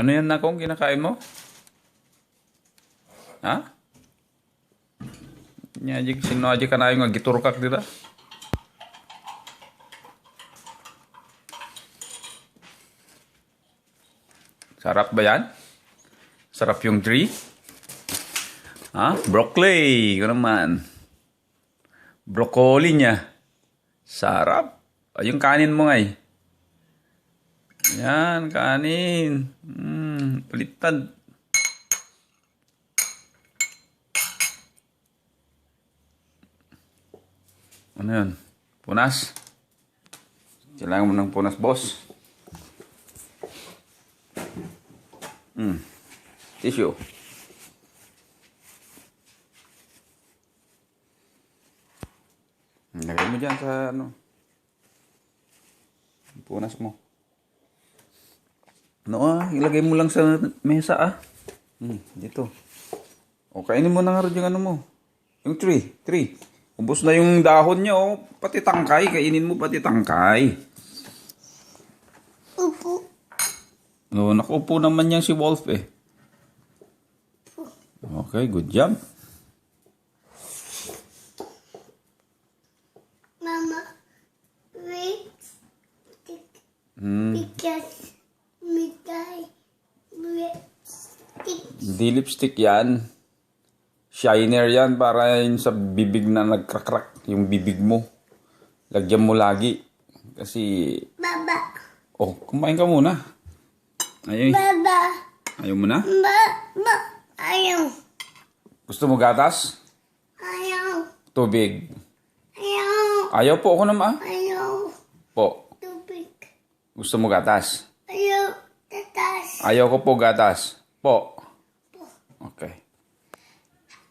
Ano yan na kung kinakain mo? Ha? Nya aja sino aja kan ayo ngagiturkak dita. Sarap ba yan? Sarap yung tree? Ha? Broccoli. Ito naman. Broccoli niya. Sarap. Ay, yung kanin mo nga eh. Yan, kanin. Palitad. Ano yun? Punas. Kailangan mo ng punas, boss. Tissue. Lagay mo dyan sa ano. Punas mo. Ilagay mo lang sa mesa dito. O, kainin mo na nga rin yung ano mo. Yung tree. Ubos na yung dahon niya, pati tangkay. Kainin mo pati tangkay. Upo. Nakuupo naman yan si Wolf eh. Okay, good job. Mama, wait. Because lipstick. Di lipstick yan. Shiner yan para yun sa bibig na nagkrakrak yung bibig mo. Lagyan mo lagi. Kasi... Baba. Kumain ka muna. Baba. Ayaw mo na? Baba. Ayaw. Gusto mo gatas? Ayaw. Tubig. Ayaw. Ayaw po ako naman. Ayaw. Po. Tubig. Gusto mo gatas? Ayaw. Tatas. Ayaw ko po gatas. Po. Okay.